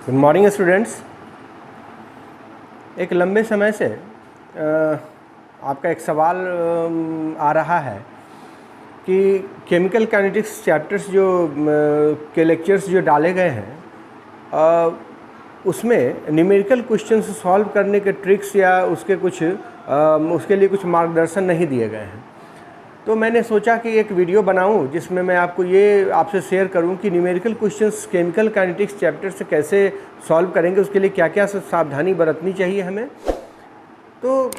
Good morning students. एक लंबे समय से आपका एक सवाल आ रहा है कि केमिकल काइनेटिक्स चैप्टर्स के लेक्चर्स जो डाले गए हैं उसमें न्यूमेरिकल क्वेश्चंस सॉल्व करने के ट्रिक्स या उसके लिए कुछ मार्गदर्शन नहीं दिए गए हैं। तो मैंने सोचा कि एक वीडियो बनाऊं जिसमें मैं आपको ये आपसे शेयर करूं कि numerical questions chemical kinetics chapter से कैसे सॉल्व करेंगे, उसके लिए क्या क्या सावधानी बरतनी चाहिए हमें। तो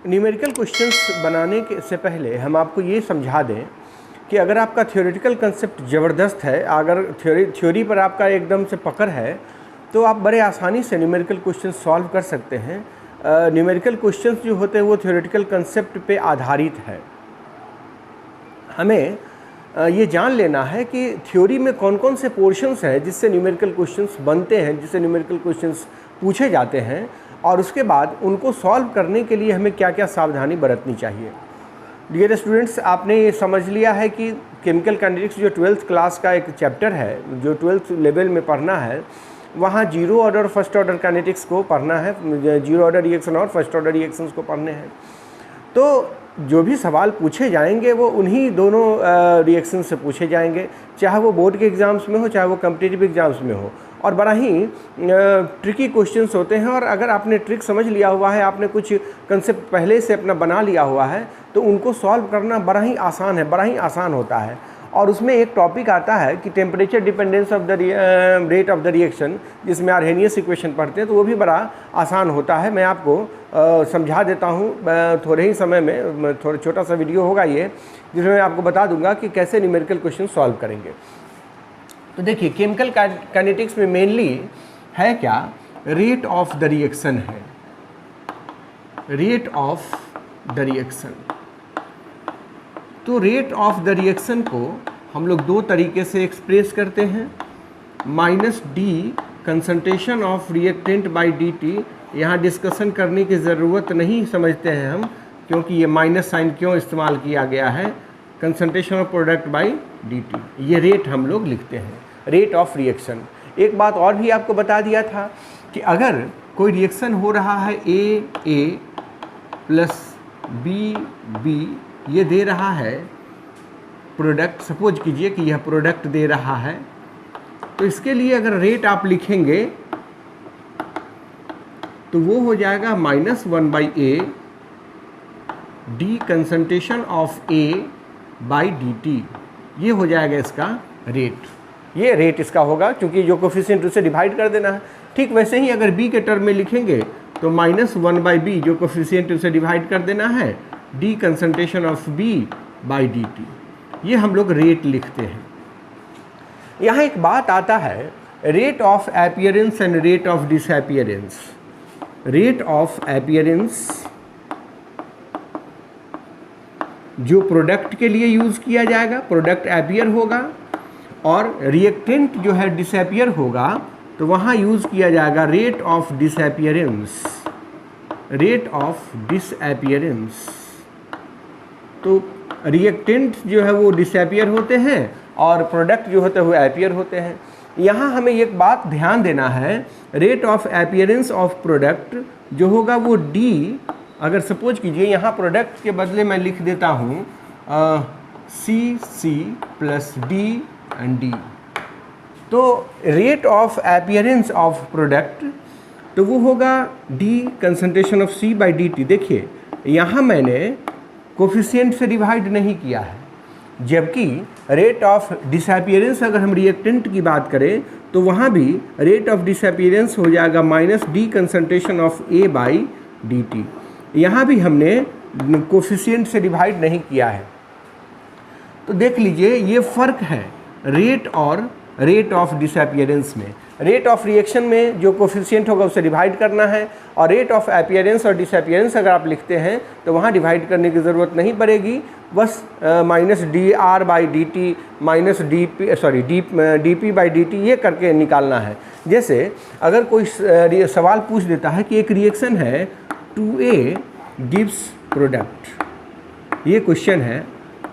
न्यूमेरिकल क्वेश्चंस बनाने से पहले हम आपको ये समझा दें कि अगर आपका थ्योरेटिकल कंसेप्ट ज़बरदस्त है, अगर थ्योरी पर आपका एकदम से पकड़ है, तो आप बड़े आसानी से न्यूमेरिकल क्वेश्चन सॉल्व कर सकते हैं। न्यूमेरिकल क्वेश्चंस जो होते हैं वो थ्योरेटिकल कंसेप्ट पे आधारित है। हमें ये जान लेना है कि थ्योरी में कौन कौन से पोर्शंस हैं जिससे न्यूमेरिकल क्वेश्चंस बनते हैं, जिससे न्यूमेरिकल क्वेश्चंस पूछे जाते हैं, और उसके बाद उनको सॉल्व करने के लिए हमें क्या क्या सावधानी बरतनी चाहिए। डियर स्टूडेंट्स, आपने ये समझ लिया है कि केमिकल काइनेटिक्स जो 12th क्लास का एक चैप्टर है, जो 12th लेवल में पढ़ना है, वहाँ जीरो ऑर्डर और फर्स्ट ऑर्डर काइनेटिक्स को पढ़ना है, जीरो ऑर्डर रिएक्शन और फर्स्ट ऑर्डर रिएक्शंस को पढ़ने हैं। तो जो भी सवाल पूछे जाएंगे वो उन्हीं दोनों रिएक्शन से पूछे जाएंगे, चाहे वो बोर्ड के एग्ज़ाम्स में हो, चाहे वो कॉम्पिटिटिव एग्ज़ाम्स में हो, और बड़ा ही ट्रिकी क्वेश्चंस होते हैं। और अगर आपने ट्रिक समझ लिया हुआ है, आपने कुछ कंसेप्ट पहले से अपना बना लिया हुआ है, तो उनको सॉल्व करना बड़ा ही आसान है, बड़ा ही आसान होता है। और उसमें एक टॉपिक आता है कि temperature dependence of the rate of the reaction, जिसमें आर्हेनियस इक्वेशन पढ़ते हैं, तो वो भी बड़ा आसान होता है। मैं आपको समझा देता हूँ थोड़े ही समय में, थोड़ा छोटा सा वीडियो होगा ये, जिसमें मैं आपको बता दूंगा कि कैसे न्यूमेरिकल क्वेश्चन सॉल्व करेंगे। तो देखिए, केमिकल काइनेटिक्स में मेनली है क्या, रेट ऑफ द रिएक्शन है, रेट ऑफ द रिएक्शन। तो रेट ऑफ द रिएक्शन को हम लोग दो तरीके से एक्सप्रेस करते हैं। Minus D concentration of reactant by D T, यहाँ डिस्कशन करने की ज़रूरत नहीं समझते हैं हम, क्योंकि ये माइनस साइन क्यों इस्तेमाल किया गया है। Concentration of product by D T, ये रेट हम लोग लिखते हैं, रेट ऑफ रिएक्शन। एक बात और भी आपको बता दिया था कि अगर कोई रिएक्शन हो रहा है ए प्लस बी, ये दे रहा है प्रोडक्ट, सपोज कीजिए कि यह प्रोडक्ट दे रहा है, तो इसके लिए अगर रेट आप लिखेंगे तो वो हो जाएगा -1/a D concentration of A by D T, ये हो जाएगा इसका रेट। ये रेट इसका होगा, क्योंकि जो कोफिशिएंट उससे डिवाइड कर देना है। ठीक वैसे ही अगर बी के टर्म में लिखेंगे तो -1/b, जो कोफिशिएंट उससे डिवाइड कर देना है, D concentration of B by D T, ये हम लोग रेट लिखते हैं। यहाँ एक बात आता है, rate of appearance and rate of disappearance. Rate of appearance जो प्रोडक्ट के लिए यूज़ किया जाएगा, प्रोडक्ट अपीयर होगा, और रिएक्टेंट जो है डिसअपीयर होगा, तो वहाँ यूज़ किया जाएगा rate of disappearance, rate of disappearance. तो रिएक्टेंट जो है वो डिसअपीयर होते हैं और प्रोडक्ट जो होते हैं वो अपीयर होते हैं। यहाँ हमें एक बात ध्यान देना है, rate of appearance of product जो होगा वो डी, अगर सपोज कीजिए यहाँ प्रोडक्ट के बदले मैं लिख देता हूँ C plus D and D, तो rate of appearance of product तो वो होगा D concentration of C by D T. देखिए, यहाँ मैंने कोफिशिएंट से डिवाइड नहीं किया है, जबकि रेट ऑफ डिसअपीयरेंस अगर हम रिएक्टेंट की बात करें तो वहाँ भी रेट ऑफ डिसअपीयरेंस हो जाएगा -d concentration of A by D T. यहाँ भी हमने कोफिशिएंट से डिवाइड नहीं किया है। तो देख लीजिए, ये फ़र्क है रेट और रेट ऑफ डिसअपीयरेंस में। रेट ऑफ रिएक्शन में जो कोफिशिएंट होगा उसे डिवाइड करना है, और रेट ऑफ अपीयरेंस और डिसअपीयरेंस अगर आप लिखते हैं तो वहाँ डिवाइड करने की ज़रूरत नहीं पड़ेगी, बस -dr by D T minus D P by D T ये करके निकालना है। जैसे अगर कोई सवाल पूछ देता है कि एक रिएक्शन है 2a गिव्स प्रोडक्ट, ये क्वेश्चन है,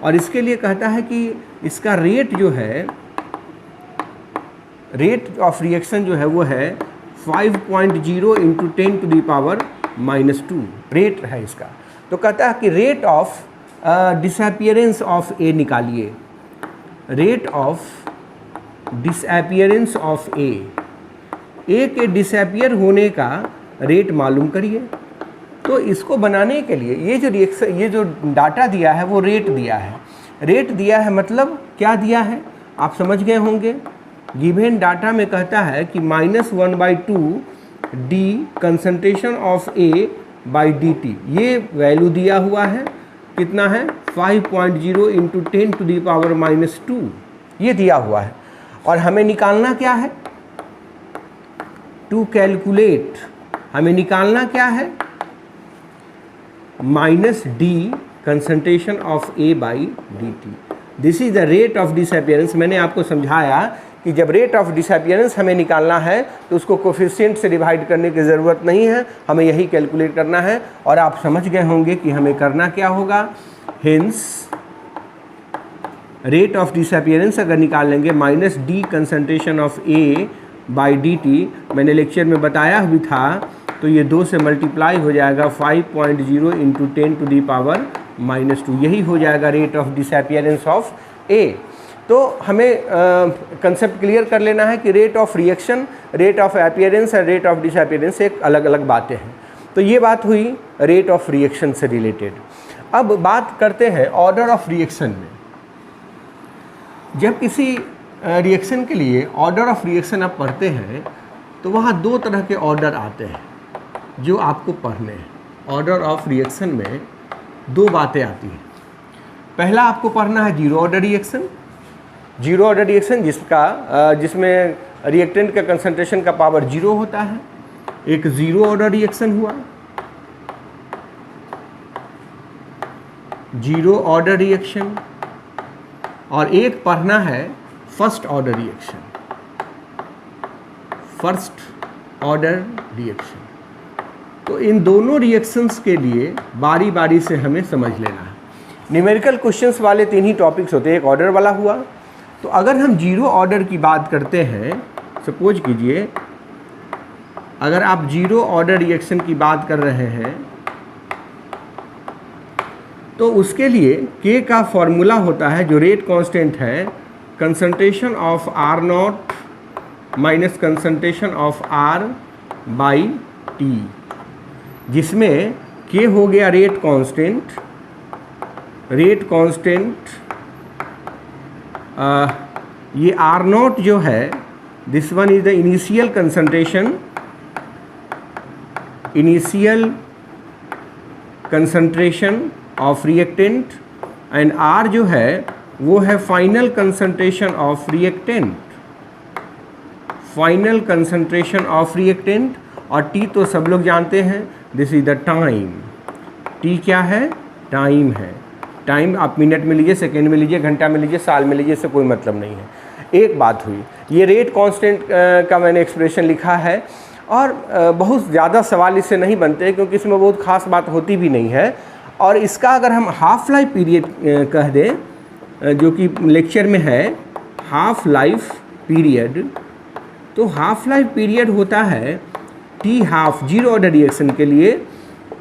और इसके लिए कहता है कि इसका रेट जो है रेट ऑफ रिएक्शन जो है वो है 5.0 into 10 to the power -2 rate है इसका। तो कहता है कि rate of disappearance of A निकालिए, rate of disappearance of A के डिसअपियर होने का रेट मालूम करिए। तो इसको बनाने के लिए ये जो रिएक्शन, ये जो डाटा दिया है वो रेट दिया है। रेट दिया है मतलब क्या दिया है आप समझ गए होंगे। गिवन डाटा में कहता है कि -1/2 D concentration of A by D T, ये वैल्यू दिया हुआ है, कितना है 5.0 इंटू 10 टू दी पावर -2 ये दिया हुआ है। और हमें निकालना क्या है, टू कैलकुलेट हमें निकालना क्या है -d concentration of A by D T. This is the rate of disappearance. मैंने आपको समझाया कि जब रेट ऑफ डिसअपियरेंस हमें निकालना है तो उसको कोफिशिएंट से डिवाइड करने की ज़रूरत नहीं है, हमें यही कैलकुलेट करना है। और आप समझ गए होंगे कि हमें करना क्या होगा। हिंस रेट ऑफ डिसअपियरेंस अगर निकाल लेंगे -d concentration of A by D T, मैंने लेक्चर में बताया भी था, तो ये 2 से मल्टीप्लाई हो जाएगा 5.0 इंटू 10 टू दी पावर -2, यही हो जाएगा रेट ऑफ डिसअपियरेंस ऑफ ए। तो हमें कंसेप्ट क्लियर कर लेना है कि rate of reaction, rate of appearance और रेट ऑफ डिसअपियरेंस एक अलग अलग बातें हैं। तो ये बात हुई रेट ऑफ रिएक्शन से रिलेटेड। अब बात करते हैं ऑर्डर ऑफ रिएक्शन में। जब किसी रिएक्शन के लिए ऑर्डर ऑफ रिएक्शन आप पढ़ते हैं तो वहाँ 2 तरह के ऑर्डर आते हैं जो आपको पढ़ने हैं। ऑर्डर ऑफ रिएक्शन में 2 बातें आती हैं। पहला आपको पढ़ना है zero order reaction. Zero order reaction जिसमें रिएक्टेंट का कंसंट्रेशन का पावर 0 होता है, एक जीरो ऑर्डर रिएक्शन हुआ। जीरो ऑर्डर रिएक्शन, और एक पढ़ना है first order reaction. First order reaction. तो इन दोनों रिएक्शंस के लिए बारी बारी से हमें समझ लेना है। न्यूमेरिकल क्वेश्चंस वाले 3 ही टॉपिक्स होते हैं, एक ऑर्डर वाला हुआ। तो अगर हम जीरो ऑर्डर की बात करते हैं, सपोज कीजिए अगर आप जीरो ऑर्डर रिएक्शन की बात कर रहे हैं तो उसके लिए K का फॉर्मूला होता है जो रेट कांस्टेंट है, concentration of R0 minus concentration of R by T, जिसमें K हो गया रेट कांस्टेंट। रेट कांस्टेंट ये R0 जो है, this one is the initial concentration, initial concentration of reactant, and R जो है वो है final concentration of reactant, final concentration of reactant. और T तो सब लोग जानते हैं, this is the time. T क्या है, टाइम है। टाइम आप मिनट में लीजिए, सेकेंड में लीजिए, घंटा में लीजिए, साल में लीजिए, इससे कोई मतलब नहीं है। एक बात हुई, ये रेट कांस्टेंट का मैंने एक्सप्रेशन लिखा है, और बहुत ज़्यादा सवाल इससे नहीं बनते क्योंकि इसमें बहुत ख़ास बात होती भी नहीं है। और इसका अगर हम हाफ लाइफ पीरियड कह दें, जो कि लेक्चर में है हाफ लाइफ पीरियड, तो हाफ लाइफ पीरियड होता है T half zero order reaction के लिए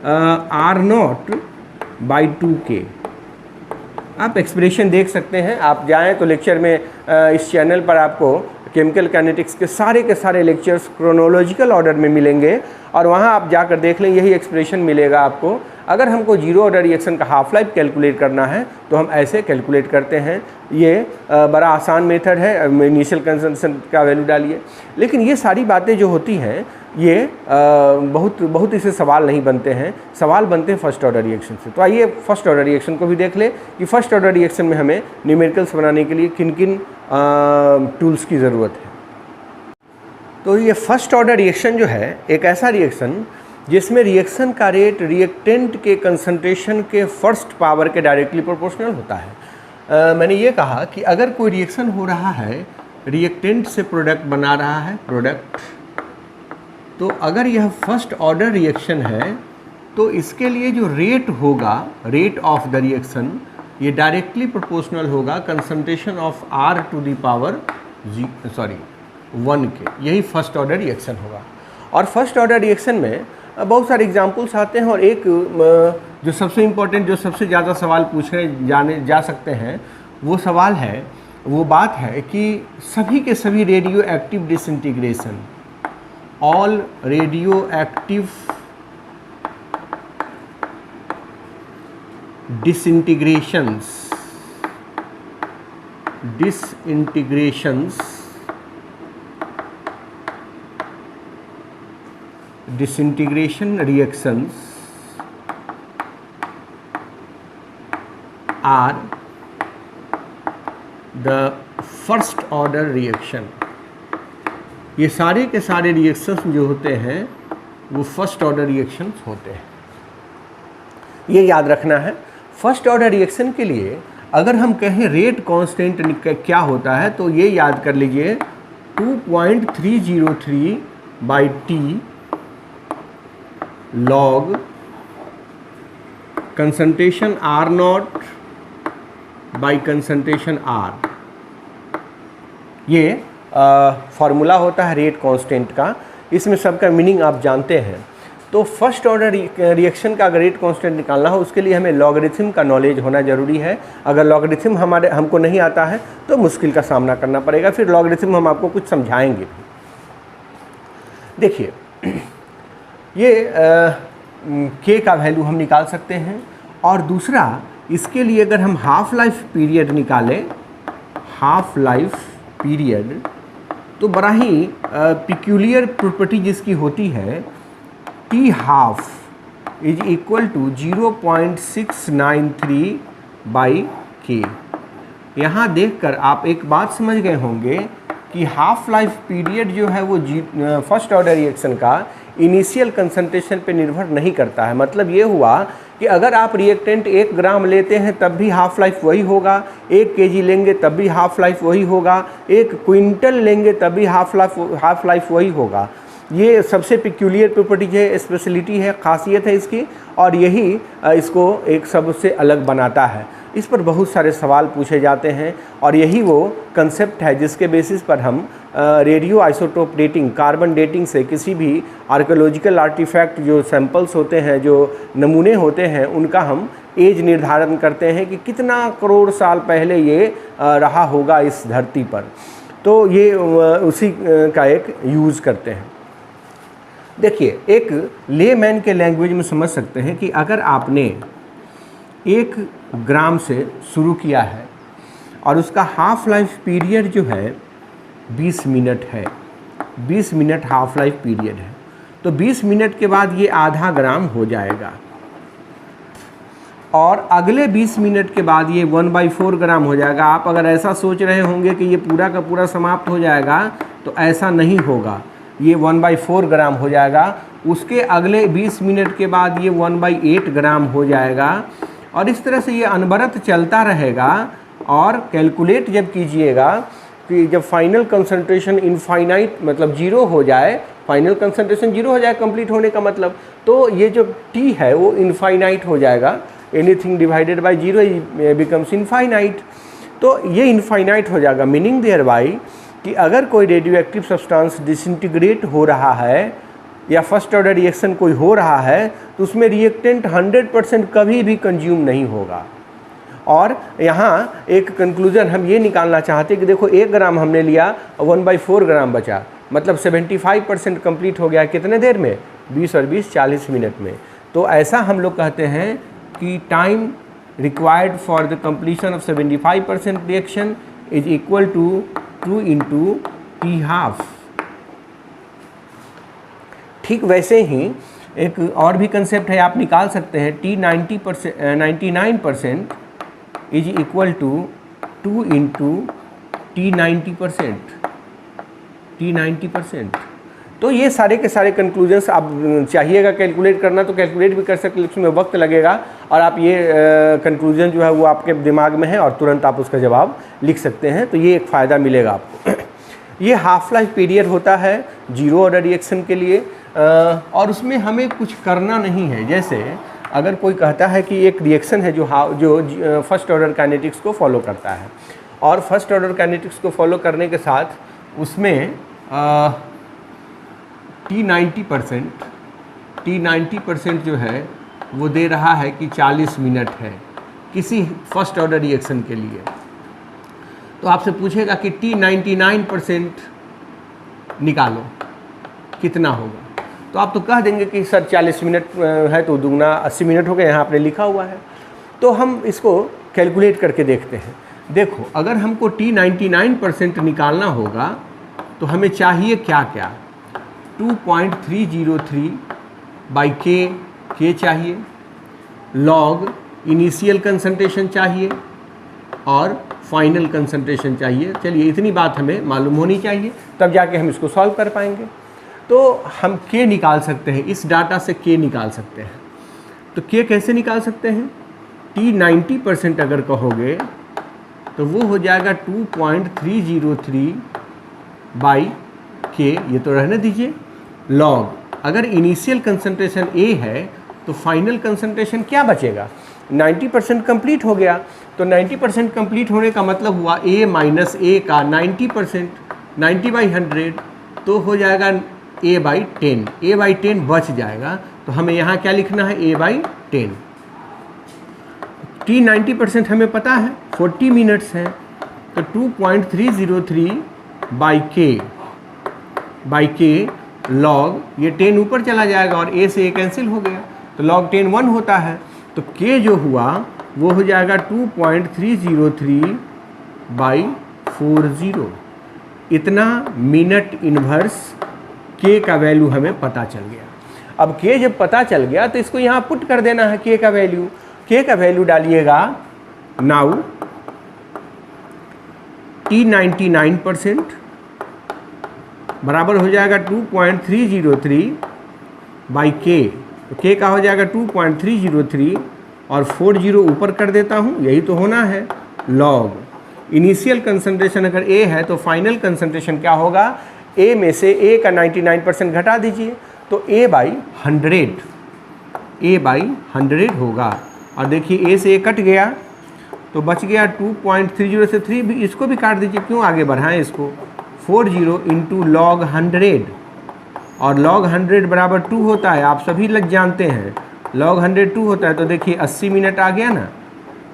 R0 बाई 2K। आप एक्सप्रेशन देख सकते हैं, आप जाएं तो लेक्चर में इस चैनल पर आपको केमिकल काइनेटिक्स के सारे लेक्चर्स क्रोनोलॉजिकल ऑर्डर में मिलेंगे, और वहां आप जाकर देख लें, यही एक्सप्रेशन मिलेगा आपको। अगर हमको जीरो ऑर्डर रिएक्शन का हाफ लाइफ कैलकुलेट करना है तो हम ऐसे कैलकुलेट करते हैं। ये बड़ा आसान मेथड है, इनिशियल कंसंट्रेशन का वैल्यू डालिए। लेकिन ये सारी बातें जो होती हैं ये बहुत इससे सवाल नहीं बनते हैं, सवाल बनते हैं फर्स्ट ऑर्डर रिएक्शन से। तो आइए फर्स्ट ऑर्डर रिएक्शन को भी देख ले कि फर्स्ट ऑर्डर रिएक्शन में हमें न्यूमेरिकल्स बनाने के लिए किन किन टूल्स की ज़रूरत है। तो ये फर्स्ट ऑर्डर रिएक्शन जो है एक ऐसा रिएक्शन जिसमें रिएक्शन का रेट रिएक्टेंट के कंसंट्रेशन के फर्स्ट पावर के डायरेक्टली प्रोपोर्शनल होता है। मैंने ये कहा कि अगर कोई रिएक्शन हो रहा है, रिएक्टेंट से प्रोडक्ट बना रहा है प्रोडक्ट, तो अगर यह फर्स्ट ऑर्डर रिएक्शन है तो इसके लिए जो रेट होगा, रेट ऑफ द रिएक्शन, ये डायरेक्टली प्रोपोर्शनल होगा concentration of R to the power 1 के, यही फर्स्ट ऑर्डर रिएक्शन होगा। और फर्स्ट ऑर्डर रिएक्शन में बहुत सारे एग्जाम्पल्स आते हैं, और एक जो सबसे इम्पोर्टेंट, जो सबसे ज़्यादा सवाल पूछे जा सकते हैं, वो सवाल है, वो बात है कि सभी के सभी radio active disintegration, all radio active disintegrations disintegration reactions are the first order reaction। ये सारे के सारे रिएक्शंस जो होते हैं वो फर्स्ट ऑर्डर रिएक्शंस होते हैं, ये याद रखना है। फर्स्ट ऑर्डर रिएक्शन के लिए अगर हम कहें रेट कांस्टेंट क्या होता है, तो ये याद कर लीजिए 2.303 by T log concentration R naught by concentration R, ये फार्मूला होता है रेट कांस्टेंट का। इसमें सबका मीनिंग आप जानते हैं। तो फर्स्ट ऑर्डर रिएक्शन का अगर रेट कांस्टेंट निकालना हो, उसके लिए हमें लॉगरिथम का नॉलेज होना ज़रूरी है। अगर लॉगरिथम हमको नहीं आता है तो मुश्किल का सामना करना पड़ेगा। फिर लॉगरिथम हम आपको कुछ समझाएंगे। देखिए, ये के का वैल्यू हम निकाल सकते हैं, और दूसरा इसके लिए अगर हम हाफ लाइफ पीरियड निकालें, हाफ लाइफ पीरियड, तो बड़ा ही पिक्यूलियर प्रॉपर्टी जिसकी होती है, T half is equal to 0.693 by K. यहाँ देखकर आप एक बात समझ गए होंगे कि हाफ लाइफ पीरियड जो है वो फर्स्ट ऑर्डर रिएक्शन का इनिशियल कंसंट्रेशन पे निर्भर नहीं करता है। मतलब ये हुआ कि अगर आप रिएक्टेंट 1 ग्राम लेते हैं तब भी हाफ लाइफ वही होगा, 1 केजी लेंगे तब भी हाफ लाइफ वही होगा, 1 क्विंटल लेंगे तब भी हाफ लाइफ वही होगा। ये सबसे पिक्यूलियर प्रॉपर्टी है, स्पेशलिटी है, खासियत है इसकी, और यही इसको एक सबसे अलग बनाता है। इस पर बहुत सारे सवाल पूछे जाते हैं, और यही वो कंसेप्ट है जिसके बेसिस पर हम radio isotope dating, carbon dating से किसी भी आर्कियोलॉजिकल आर्टिफैक्ट जो सैंपल्स होते हैं, जो नमूने होते हैं, उनका हम एज निर्धारण करते हैं कि कितना करोड़ साल पहले ये रहा होगा इस धरती पर। तो ये उसी का एक यूज़ करते हैं। देखिए, एक लेमैन के लैंग्वेज में समझ सकते हैं कि अगर आपने 1 ग्राम से शुरू किया है और उसका हाफ लाइफ पीरियड जो है 20 मिनट है, 20 मिनट हाफ लाइफ पीरियड है, तो 20 मिनट के बाद ये आधा ग्राम हो जाएगा, और अगले 20 मिनट के बाद ये 1/4 ग्राम हो जाएगा। आप अगर ऐसा सोच रहे होंगे कि ये पूरा का पूरा समाप्त हो जाएगा, तो ऐसा नहीं होगा। ये 1/4 ग्राम हो जाएगा। उसके अगले 20 मिनट के बाद ये 1/8 ग्राम हो जाएगा, और इस तरह से ये अनवरत चलता रहेगा। और कैलकुलेट जब कीजिएगा कि जब फाइनल कंसंट्रेशन इनफाइनाइट मतलब 0 हो जाए, फाइनल कंसंट्रेशन 0 हो जाए कंप्लीट होने का मतलब, तो ये जो टी है वो इनफाइनाइट हो जाएगा। Anything divided by 0 becomes infinite. तो ये इनफाइनाइट हो जाएगा, मीनिंग देयर बाई कि अगर कोई रेडियो एक्टिव सब्सटेंस डिसइंटीग्रेट हो रहा है या फर्स्ट ऑर्डर रिएक्शन कोई हो रहा है, तो उसमें रिएक्टेंट 100% कभी भी कंज्यूम नहीं होगा। और यहाँ एक कंक्लूजन हम ये निकालना चाहते हैं कि देखो 1 ग्राम हमने लिया, 1/4 ग्राम बचा, मतलब 75% कंप्लीट हो गया। कितने देर में? 20 और 20 40 मिनट में। तो ऐसा हम लोग कहते हैं कि time required for the completion of 75% reaction is equal to 2 × T half. ठीक वैसे ही एक और भी कंसेप्ट है, आप निकाल सकते हैं, T 99% is equal to 2 × T 90%। तो ये सारे के सारे कंक्लूजन्स आप चाहिएगा कैलकुलेट करना तो कैलकुलेट भी कर सकते, लेकिन उसमें वक्त लगेगा, और आप ये कंक्लूजन जो है वो आपके दिमाग में है और तुरंत आप उसका जवाब लिख सकते हैं। तो ये एक फ़ायदा मिलेगा आपको। ये हाफ लाइफ पीरियड होता है 0 ऑर्डर रिएक्शन के लिए, और उसमें हमें कुछ करना नहीं है। जैसे अगर कोई कहता है कि एक रिएक्शन है जो फर्स्ट ऑर्डर काइनेटिक्स को फॉलो करता है, और फर्स्ट ऑर्डर काइनेटिक्स को फॉलो करने के साथ उसमें T90% जो है वो दे रहा है कि 40 मिनट है किसी फर्स्ट ऑर्डर रिएक्शन के लिए। तो आपसे पूछेगा कि T99% निकालो कितना होगा, तो आप तो कह देंगे कि सर 40 मिनट है तो दुगना 80 मिनट हो गए, यहाँ आपने लिखा हुआ है। तो हम इसको कैलकुलेट करके देखते हैं। देखो, अगर हमको T99% निकालना होगा तो हमें चाहिए क्या क्या, 2.303 बाई के चाहिए, लॉग इनिशियल कंसंट्रेशन चाहिए और फाइनल कंसंट्रेशन चाहिए। चलिए, इतनी बात हमें मालूम होनी चाहिए, तब जाके हम इसको सॉल्व कर पाएंगे। तो हम के निकाल सकते हैं, इस डाटा से के निकाल सकते हैं। तो के कैसे निकाल सकते हैं, T90% अगर कहोगे तो वो हो जाएगा 2.303 बाई के, ये तो रहने दीजिए, लॉग अगर इनिशियल कंसंट्रेशन ए है तो फाइनल कंसंट्रेशन क्या बचेगा, 90% कंप्लीट हो गया। तो 90% कंप्लीट होने का मतलब हुआ a माइनस ए का 90%, 90/100 तो हो जाएगा a/10, a/10 बच जाएगा। तो हमें यहाँ क्या लिखना है, a/10। T90% हमें पता है 40 मिनट्स है, तो 2.303 बाई के लॉग, ये 10 ऊपर चला जाएगा और a से a कैंसिल हो गया, तो log 10 1 होता है। तो k जो हुआ वो हो जाएगा 2.303 बाई 40। इतना मिनट इन्वर्स k का वैल्यू हमें पता चल गया। अब k जब पता चल गया तो इसको यहाँ पुट कर देना है, k का वैल्यू। k का वैल्यू डालिएगा नाउ T99% बराबर हो जाएगा 2.303 बाई के। तो k का हो जाएगा 2.303 और 40 ऊपर कर देता हूँ, यही तो होना है। लॉग इनिशियल कंसंट्रेशन अगर a है तो फाइनल कंसंट्रेशन क्या होगा, a में से a का 99% घटा दीजिए तो a/100 होगा। और देखिए a से a कट गया तो बच गया 2.30 से 3 भी, इसको भी काट दीजिए, क्यों आगे बढ़ाएं इसको। 40 इंटू लॉग 100 और log 100 बराबर 2 होता है, आप सभी लग जानते हैं log 100 2 होता है। तो देखिए 80 मिनट आ गया ना।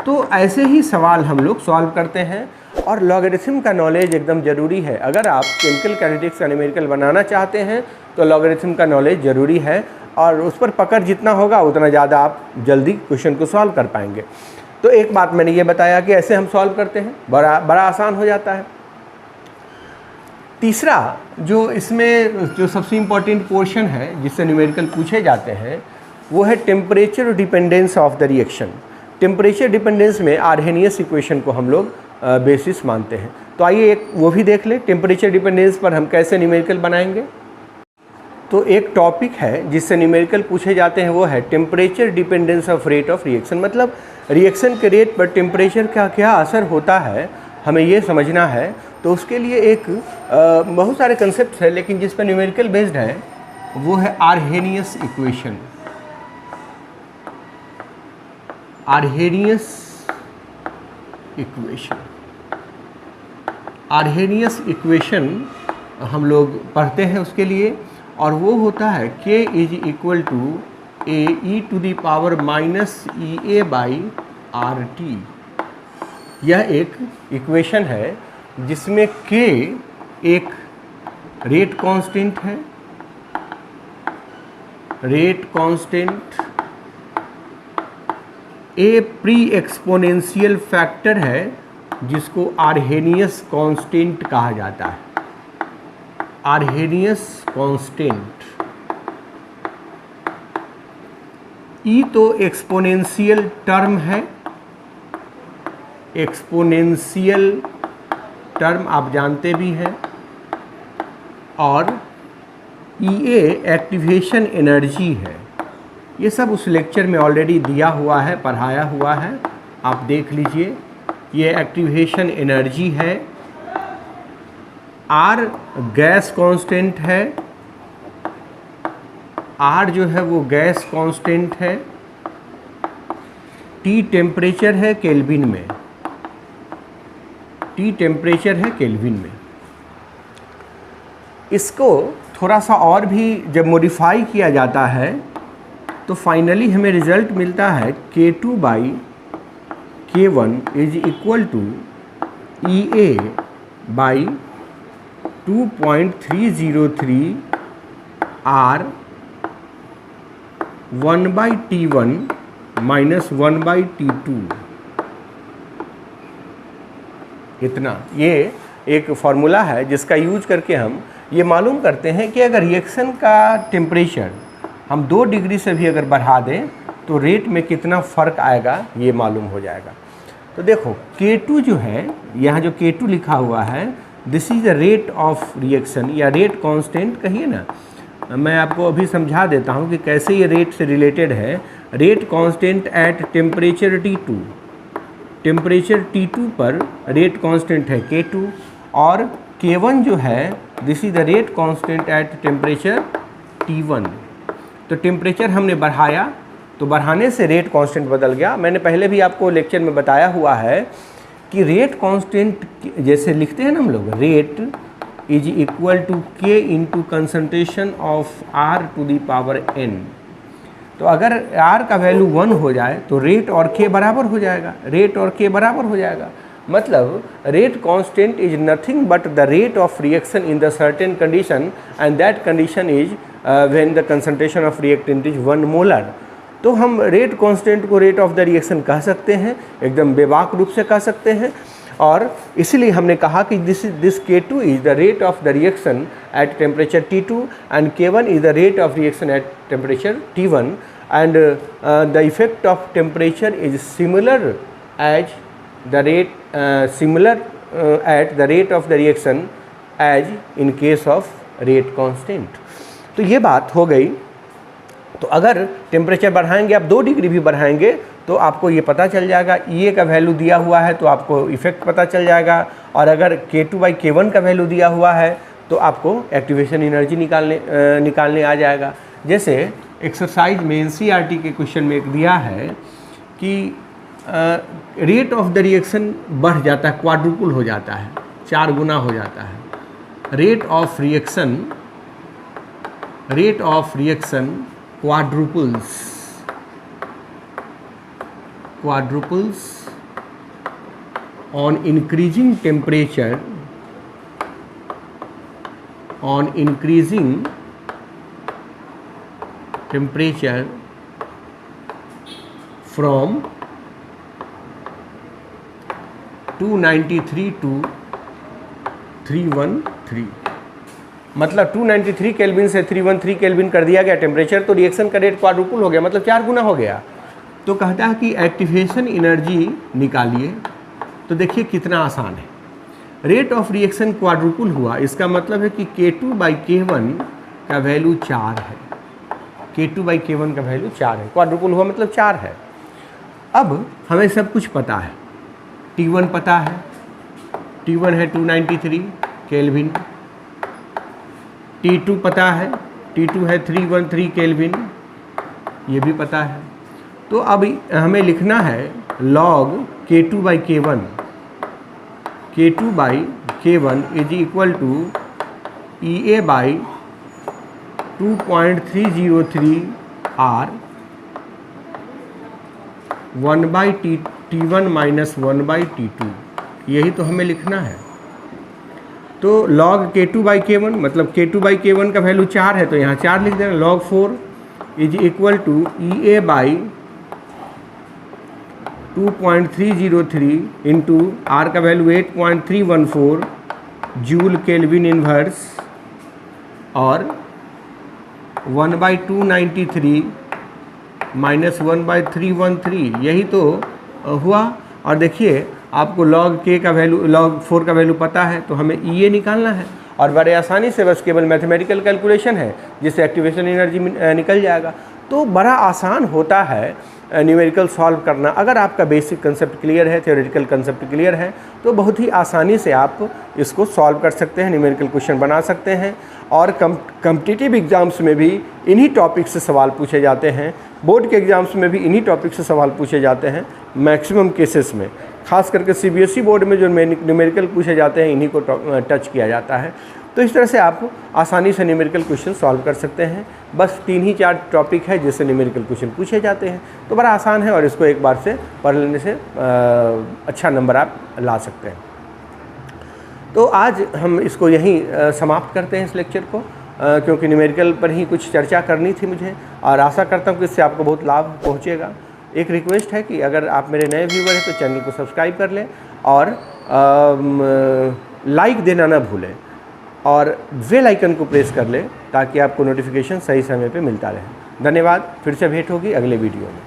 तो ऐसे ही सवाल हम लोग सॉल्व करते हैं और लॉगरिथम का नॉलेज एकदम ज़रूरी है। अगर आप केमिकल काइनेटिक्स का न्यूमेरिकल बनाना चाहते हैं तो लॉगरिथम का नॉलेज ज़रूरी है और उस पर पकड़ जितना होगा उतना ज़्यादा आप जल्दी क्वेश्चन को सॉल्व कर पाएंगे। तो एक बात मैंने ये बताया कि ऐसे हम सॉल्व करते हैं, बड़ा आसान हो जाता है। तीसरा जो इसमें जो सबसे इम्पॉर्टेंट पोर्शन है जिससे न्यूमेरिकल पूछे जाते हैं वो है temperature dependence of the reaction. Temperature dependence में आर्हेनियस इक्वेशन को हम लोग बेसिस मानते हैं। तो आइए एक वो भी देख लें, टेम्परेचर डिपेंडेंस पर हम कैसे न्यूमेरिकल बनाएंगे। तो एक टॉपिक है जिससे न्यूमेरिकल पूछे जाते हैं वो है temperature dependence of rate of reaction. मतलब रिएक्शन के रेट पर टेम्परेचर का क्या असर होता है हमें ये समझना है। तो उसके लिए एक बहुत सारे कंसेप्ट है, लेकिन जिस पर न्यूमेरिकल बेस्ड है वो है आर्हेनियस इक्वेशन। आर्हेनियस इक्वेशन हम लोग पढ़ते हैं उसके लिए, और वो होता है k is equal to (a e⁻⁻ यह एक इक्वेशन है जिसमें k एक रेट कांस्टेंट है, ए प्री एक्सपोनेंशियल फैक्टर है जिसको आर्हेनियस कांस्टेंट कहा जाता है। आर्हेनियस कांस्टेंट ई तो एक्सपोनेंशियल टर्म है, एक्सपोनेंशियल टर्म आप जानते भी हैं, और ई एक्टिवेशन एनर्जी है। ये सब उस लेक्चर में ऑलरेडी दिया हुआ है, पढ़ाया हुआ है, आप देख लीजिए। ये एक्टिवेशन एनर्जी है। आर गैस कांस्टेंट है, आर जो है वो गैस कांस्टेंट है। टी टेम्परेचर है केल्विन में, टी टेम्परेचर है केल्विन में। इसको थोड़ा सा और भी जब मॉडिफाई किया जाता है तो फाइनली हमें रिजल्ट मिलता है K2/K1 is equal to EA/2.303 R 1/T1 minus 1/T2। इतना, ये एक फार्मूला है जिसका यूज करके हम ये मालूम करते हैं कि अगर रिएक्शन का टेम्परेचर हम 2 डिग्री से भी अगर बढ़ा दें तो रेट में कितना फ़र्क आएगा ये मालूम हो जाएगा। तो देखो K2 जो है, यहाँ जो K2 लिखा हुआ है, this is the rate of reaction या रेट कांस्टेंट कहिए ना। मैं आपको अभी समझा देता हूँ कि कैसे ये रेट से रिलेटेड है। Rate constant eight temperature T2, temperature T2 पर रेट कांस्टेंट है K2, और K1 जो है this is the rate constant eight temperature T1। तो टेम्परेचर हमने बढ़ाया तो बढ़ाने से रेट कांस्टेंट बदल गया। मैंने पहले भी आपको लेक्चर में बताया हुआ है कि रेट कांस्टेंट जैसे लिखते हैं ना हम लोग, rate is equal to K into concentration of R to the power N। तो अगर R का वैल्यू 1 हो जाए तो रेट और K बराबर हो जाएगा, रेट और K बराबर हो जाएगा। मतलब rate constant is nothing but the rate of reaction in the certain condition and that condition is when the concentration of reactant is 1 molar. तो हम रेट कांस्टेंट को रेट ऑफ द रिएक्शन कह सकते हैं, एकदम बेबाक रूप से कह सकते हैं। और इसीलिए हमने कहा कि this K2 is the rate of the reaction at temperature T2 and K1 is the rate of reaction at temperature T1 and the effect of temperature is similar as the rate at the rate of the reaction as in case of rate constant। तो ये बात हो गई। तो अगर temperature बढ़ाएंगे, आप 2 degree भी बढ़ाएंगे तो आपको ये पता चल जाएगा, EA का वैल्यू दिया हुआ है तो आपको इफेक्ट पता चल जाएगा, और अगर K2/K1 का वैल्यू दिया हुआ है तो आपको एक्टिवेशन एनर्जी निकालने आ जाएगा। जैसे एक्सरसाइज में NCERT के क्वेश्चन में एक दिया है कि रेट ऑफ द रिएक्शन बढ़ जाता है, क्वाड्रुपल हो जाता है, 4 गुना हो जाता है। Rate of reaction quadruples on increasing temperature from 293 to 313। मतलब 293 केल्विन से 313 केल्विन कर दिया गया टेम्परेचर, तो रिएक्शन का रेट क्वाड्रुपल हो गया, मतलब 4 गुना हो गया। तो कहता है कि एक्टिवेशन एनर्जी निकालिए। तो देखिए कितना आसान है। रेट ऑफ रिएक्शन क्वाड्रुपल हुआ, इसका मतलब है कि K2/K1 का वैल्यू 4 है। K2/K1 का वैल्यू 4 है, क्वाड्रुपल हुआ मतलब 4 है। अब हमें सब कुछ पता है, T1 पता है, T1 है 293 केल्विन, T2 पता है, T2 है 313 केल्विन, ये भी पता है। तो अब हमें लिखना है log K2/K1 is equal to EA/2.303 R 1/T1 minus 1/T2, यही तो हमें लिखना है। तो log K2/K1 मतलब K2/K1 का वैल्यू 4 है तो यहाँ 4 लिख देना। log 4 is equal to EA/2.303 into R का वैल्यू 8.314 जूल केल्विन इन्वर्स और 1/293 माइनस 1/313, यही तो हुआ। और देखिए आपको log K का वैल्यू, log 4 का वैल्यू पता है तो हमें EA निकालना है, और बड़े आसानी से बस केवल मैथमेटिकल कैलकुलेशन है जिससे एक्टिवेशन एनर्जी निकल जाएगा। तो बड़ा आसान होता है न्यूमेरिकल सॉल्व करना। अगर आपका बेसिक कंसेप्ट क्लियर है, थ्योरेटिकल कंसेप्ट क्लियर है, तो बहुत ही आसानी से आप इसको सॉल्व कर सकते हैं, न्यूमेरिकल क्वेश्चन बना सकते हैं। और कॉम्पिटिटिव एग्जाम्स में भी इन्हीं टॉपिक से सवाल पूछे जाते हैं, बोर्ड के एग्जाम्स में भी इन्हीं टॉपिक से सवाल पूछे जाते हैं मैक्सिमम केसेस में। खास करके CBSE बोर्ड में जो न्यूमेरिकल पूछे जाते हैं इन्हीं को टच किया जाता है। तो इस तरह से आप आसानी से न्यूमेरिकल क्वेश्चन सॉल्व कर सकते हैं। बस 3 ही 4 टॉपिक है जिससे न्यूमेरिकल क्वेश्चन पूछे जाते हैं, तो बड़ा आसान है और इसको एक बार से पढ़ लेने से अच्छा नंबर आप ला सकते हैं। तो आज हम इसको यहीं समाप्त करते हैं इस लेक्चर को, क्योंकि न्यूमेरिकल पर ही कुछ चर्चा करनी थी मुझे और आशा करता हूँ कि इससे आपको बहुत लाभ पहुँचेगा। एक रिक्वेस्ट है कि अगर आप मेरे नए व्यूवर हैं तो चैनल को सब्सक्राइब कर लें और लाइक देना ना भूलें और बेल आइकन को प्रेस कर लें ताकि आपको नोटिफिकेशन सही समय पे मिलता रहे। धन्यवाद। फिर से भेंट होगी अगले वीडियो में।